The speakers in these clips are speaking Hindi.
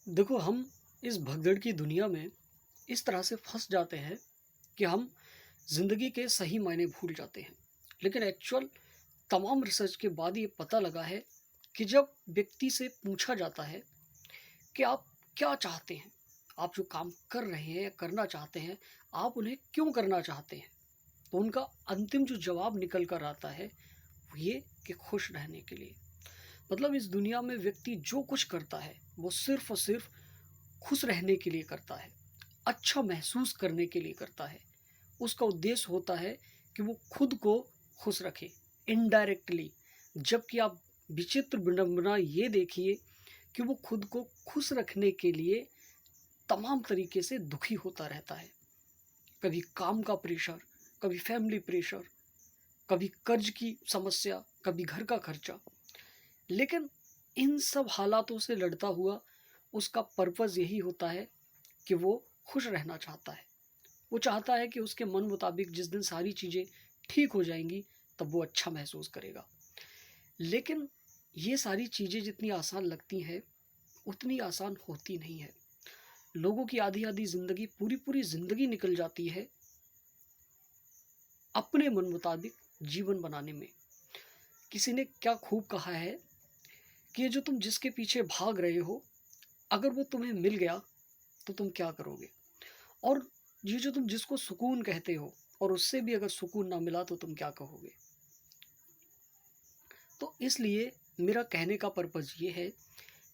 देखो, हम इस भगदड़ की दुनिया में इस तरह से फंस जाते हैं कि हम ज़िंदगी के सही मायने भूल जाते हैं। लेकिन एक्चुअल तमाम रिसर्च के बाद ये पता लगा है कि जब व्यक्ति से पूछा जाता है कि आप क्या चाहते हैं? आप जो काम कर रहे हैं या करना चाहते हैं, आप उन्हें क्यों करना चाहते हैं? तो उनका अंतिम जो जवाब निकल कर आता है, वो ये कि खुश रहने के लिए। मतलब इस दुनिया में व्यक्ति जो कुछ करता है, वो सिर्फ़ और सिर्फ़ खुश रहने के लिए करता है, अच्छा महसूस करने के लिए करता है। उसका उद्देश्य होता है कि वो खुद को खुश रखे, इनडायरेक्टली। जबकि आप विचित्र विडंबना ये देखिए कि वो खुद को खुश रखने के लिए तमाम तरीके से दुखी होता रहता है। कभी काम का प्रेशर, कभी फैमिली प्रेशर, कभी कर्ज की समस्या, कभी घर का खर्चा। लेकिन इन सब हालातों से लड़ता हुआ उसका पर्पज़ यही होता है कि वो खुश रहना चाहता है। वो चाहता है कि उसके मन मुताबिक जिस दिन सारी चीज़ें ठीक हो जाएँगी, तब वो अच्छा महसूस करेगा। लेकिन ये सारी चीज़ें जितनी आसान लगती हैं, उतनी आसान होती नहीं है। लोगों की आधी-आधी ज़िंदगी, पूरी-पूरी ज़िंदगी निकल जाती है अपने मन मुताबिक जीवन बनाने में। किसी ने क्या खूब कहा है कि ये जो तुम जिसके पीछे भाग रहे हो, अगर वो तुम्हें मिल गया, तो तुम क्या करोगे? और ये जो तुम जिसको सुकून कहते हो और उससे भी अगर सुकून ना मिला तो तुम क्या कहोगे? तो इसलिए मेरा कहने का पर्पज़ ये है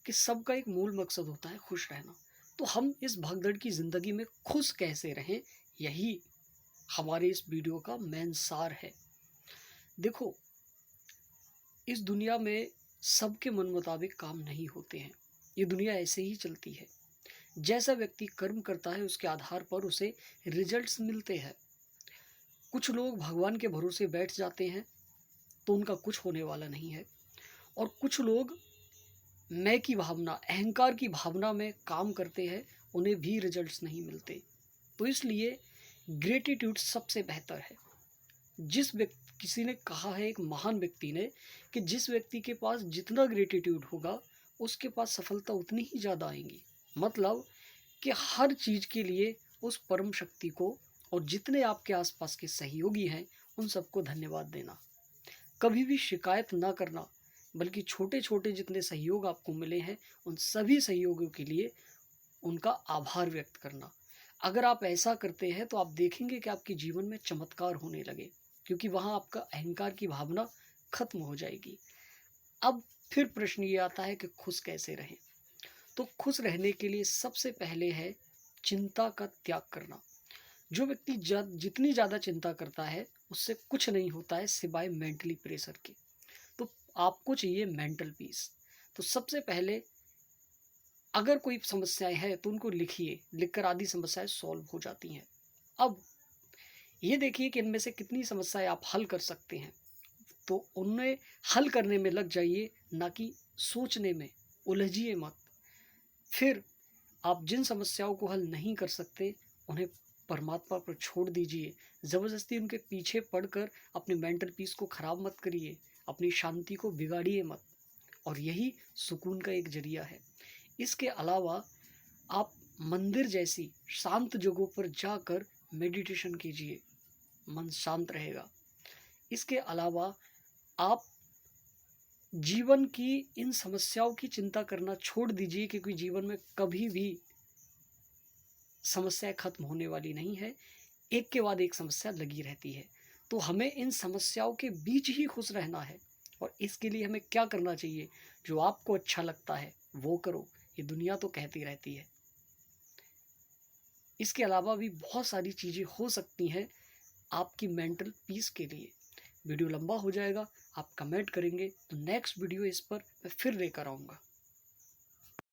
कि सबका एक मूल मकसद होता है खुश रहना। तो हम इस भगदड़ की ज़िंदगी में खुश कैसे रहें, यही हमारे इस वीडियो का मेन सार है। देखो, इस दुनिया में सबके मन मुताबिक काम नहीं होते हैं। ये दुनिया ऐसे ही चलती है। जैसा व्यक्ति कर्म करता है उसके आधार पर उसे रिजल्ट्स मिलते हैं। कुछ लोग भगवान के भरोसे बैठ जाते हैं, तो उनका कुछ होने वाला नहीं है। और कुछ लोग मैं की भावना, अहंकार की भावना में काम करते हैं, उन्हें भी रिजल्ट्स नहीं मिलते। तो इसलिए ग्रेटिट्यूड सबसे बेहतर है। जिस व्यक्ति किसी ने कहा है, एक महान व्यक्ति ने, कि जिस व्यक्ति के पास जितना ग्रेटिट्यूड होगा, उसके पास सफलता उतनी ही ज़्यादा आएँगी। मतलब कि हर चीज़ के लिए उस परम शक्ति को और जितने आपके आस-पास के सहयोगी हैं, उन सबको धन्यवाद देना। कभी भी शिकायत ना करना, बल्कि छोटे-छोटे जितने सहयोग आपको मिले हैं, उन सभी सहयोगों के लिए उनका आभार व्यक्त करना। अगर आप ऐसा करते हैं, तो आप देखेंगे कि आपके जीवन में चमत्कार होने लगे, क्योंकि वहाँ आपका अहंकार की भावना खत्म हो जाएगी। अब फिर प्रश्न ये आता है कि खुश कैसे रहें? तो खुश रहने के लिए सबसे पहले है चिंता का त्याग करना। जो व्यक्ति जितनी ज़्यादा चिंता करता है, उससे कुछ नहीं होता है सिवाय मेंटली प्रेशर के। तो आपको चाहिए मेंटल पीस। तो सबसे पहले अगर कोई समस्याएँ हैं तो उनको लिखिए, लिखकर आधी समस्याएँ सॉल्व हो जाती हैं। अब ये देखिए कि इनमें से कितनी समस्याएँ आप हल कर सकते हैं, तो उन्हें हल करने में लग जाइए, ना कि सोचने में, उलझिए मत। फिर आप जिन समस्याओं को हल नहीं कर सकते, उन्हें परमात्मा पर छोड़ दीजिए। ज़बरदस्ती उनके पीछे पड़कर अपने मेंटल पीस को खराब मत करिए, अपनी शांति को बिगाड़िए मत। और यही सुकून का एक ज़रिया है। इसके अलावा आप मंदिर जैसी शांत जगहों पर जाकर मेडिटेशन कीजिए, मन शांत रहेगा। इसके अलावा आप जीवन की इन समस्याओं की चिंता करना छोड़ दीजिए, क्योंकि जीवन में कभी भी समस्याएँ खत्म होने वाली नहीं है, एक के बाद एक समस्या लगी रहती है। तो हमें इन समस्याओं के बीच ही खुश रहना है, और इसके लिए हमें क्या करना चाहिए? जो आपको अच्छा लगता है, वो करो, ये दुनिया तो कहती रहती है। इसके अलावा भी बहुत सारी चीज़ें हो सकती हैं आपकी मेंटल पीस के लिए। वीडियो लंबा हो जाएगा, आप कमेंट करेंगे तो नेक्स्ट वीडियो इस पर मैं फिर लेकर आऊँगा।